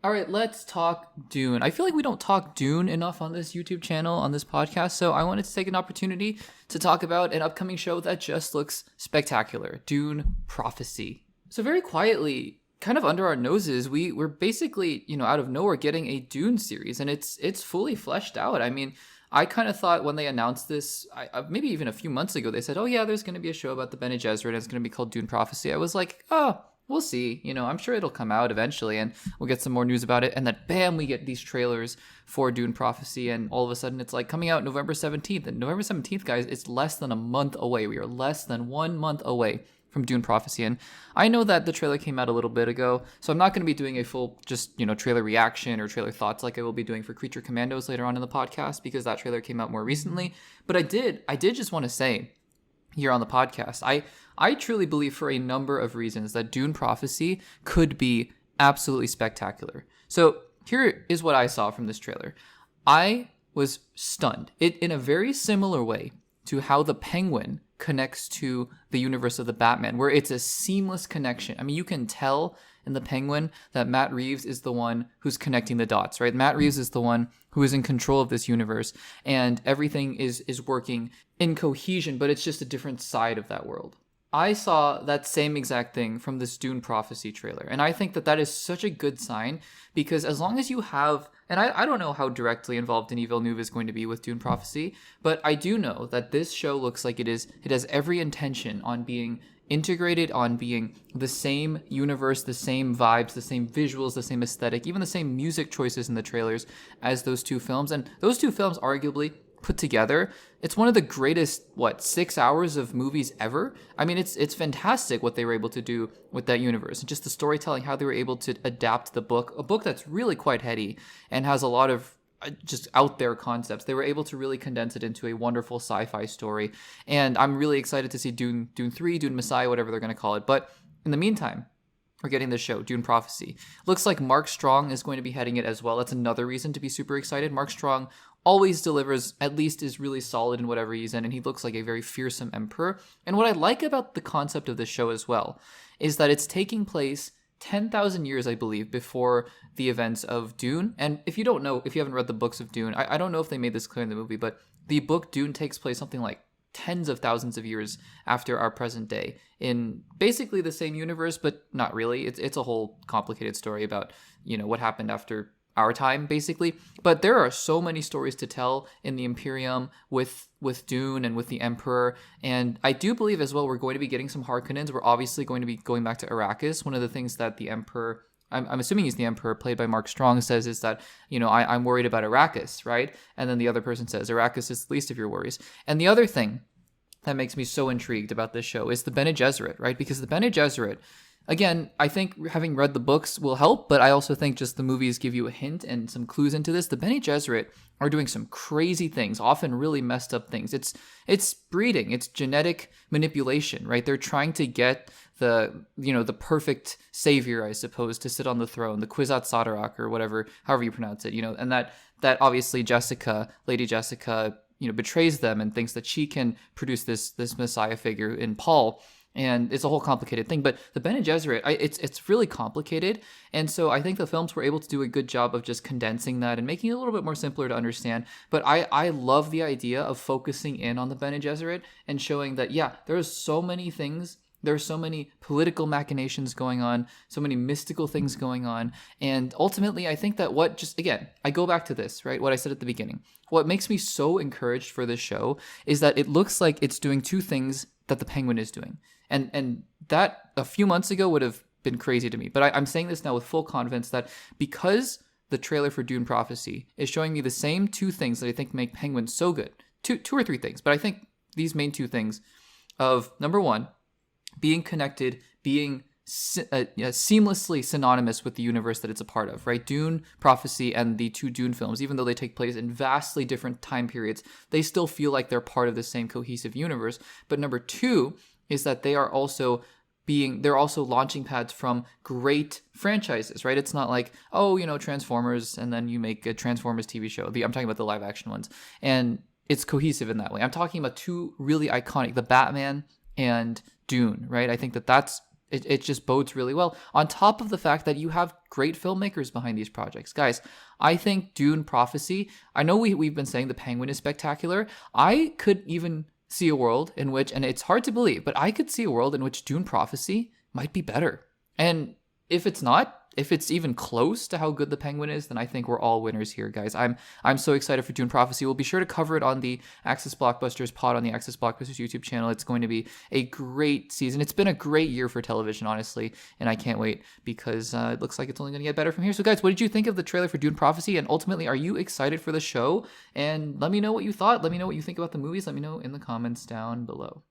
All right, let's talk Dune. I feel like we don't talk Dune enough on this YouTube channel, on this podcast, so I wanted to take an opportunity to talk about an upcoming show that just looks spectacular, Dune Prophecy. So very quietly, kind of under our noses, we're basically, out of nowhere getting a Dune series, and it's fully fleshed out. I mean, I kind of thought when they announced this, maybe even a few months ago, they said, oh yeah, there's going to be a show about the Bene Gesserit, and it's going to be called Dune Prophecy. I was like, oh, we'll see. I'm sure it'll come out eventually and we'll get some more news about it. And then bam, we get these trailers for Dune Prophecy. And all of a sudden it's like coming out November 17th. And November 17th, guys, it's less than a month away. We are less than 1 month away from Dune Prophecy. And I know that the trailer came out a little bit ago, so I'm not going to be doing a full trailer reaction or trailer thoughts like I will be doing for Creature Commandos later on in the podcast, because that trailer came out more recently. But I did just want to say here on the podcast, I truly believe for a number of reasons that Dune Prophecy could be absolutely spectacular. So here is what I saw from this trailer. I was stunned. It in a very similar way to how the Penguin connects to the universe of the Batman, where it's a seamless connection. I mean, you can tell in the Penguin that Matt Reeves is the one who's connecting the dots, right? Matt Reeves is the one who is in control of this universe, and everything is working in cohesion, but it's just a different side of that world. I saw that same exact thing from this Dune Prophecy trailer, and I think that is such a good sign, because as long as you have, and I don't know how directly involved Denis Villeneuve is going to be with Dune Prophecy, but I do know that this show looks like it has every intention on being integrated, on being the same universe, the same vibes, the same visuals, the same aesthetic, even the same music choices in the trailers as those two films. And those two films arguably put together, it's one of the greatest 6 hours of movies ever. I mean, it's fantastic what they were able to do with that universe, and just the storytelling, how they were able to adapt the book, a book that's really quite heady and has a lot of just out there concepts. They were able to really condense it into a wonderful sci-fi story, and I'm really excited to see Dune 3, Dune Messiah, whatever they're going to call it. But in the meantime, we're getting this show, Dune Prophecy. Looks like Mark Strong is going to be heading it as well. That's another reason to be super excited. Mark Strong always delivers, at least is really solid in whatever he's in, and he looks like a very fearsome emperor. And what I like about the concept of this show as well is that it's taking place 10,000 years, I believe, before the events of Dune. And if you don't know, if you haven't read the books of Dune, I don't know if they made this clear in the movie, but the book Dune takes place something like tens of thousands of years after our present day in basically the same universe, but not really. It's a whole complicated story about, what happened after our time, basically. But there are so many stories to tell in the Imperium with Dune and with the Emperor. And I do believe as well we're going to be getting some Harkonnens. We're obviously going to be going back to Arrakis. One of the things that the Emperor, I'm assuming he's the Emperor, played by Mark Strong, says is that, I'm worried about Arrakis, right? And then the other person says, Arrakis is the least of your worries. And the other thing that makes me so intrigued about this show is the Bene Gesserit, right? Because the Bene Gesserit, again, I think having read the books will help, but I also think just the movies give you a hint and some clues into this. The Bene Gesserit are doing some crazy things, often really messed up things. It's breeding, it's genetic manipulation, right? They're trying to get the perfect savior, I suppose, to sit on the throne, the Kwisatz Haderach or whatever, however you pronounce it, and that obviously Lady Jessica, betrays them and thinks that she can produce this Messiah figure in Paul. And it's a whole complicated thing. But the Bene Gesserit, it's really complicated. And so I think the films were able to do a good job of just condensing that and making it a little bit more simpler to understand. But I love the idea of focusing in on the Bene Gesserit and showing that, yeah, there's so many things. There's so many political machinations going on, so many mystical things going on. And ultimately, I think that I go back to this, right? What I said at the beginning. What makes me so encouraged for this show is that it looks like it's doing two things that the Penguin is doing. And that a few months ago would have been crazy to me. But I'm saying this now with full confidence that because the trailer for Dune Prophecy is showing me the same two things that I think make Penguin so good. Two or three things, but I think these main two things of, number one, being connected, being seamlessly synonymous with the universe that it's a part of, right? Dune Prophecy and the two Dune films, even though they take place in vastly different time periods, they still feel like they're part of the same cohesive universe. But number two is that they're also launching pads from great franchises, right? It's not like, Transformers, and then you make a Transformers TV show. I'm talking about the live action ones. And it's cohesive in that way. I'm talking about two really iconic, the Batman and Dune, right? I think that's It just bodes really well. On top of the fact that you have great filmmakers behind these projects. Guys, I think Dune Prophecy, I know we've been saying The Penguin is spectacular. I could even see a world in which, and it's hard to believe, but I could see a world in which Dune Prophecy might be better. And if it's not, if it's even close to how good The Penguin is, then I think we're all winners here, guys. I'm so excited for Dune Prophecy. We'll be sure to cover it on the Access Blockbusters pod on the Access Blockbusters YouTube channel. It's going to be a great season. It's been a great year for television, honestly, and I can't wait because it looks like it's only going to get better from here. So, guys, what did you think of the trailer for Dune Prophecy? And ultimately, are you excited for the show? And let me know what you thought. Let me know what you think about the movies. Let me know in the comments down below.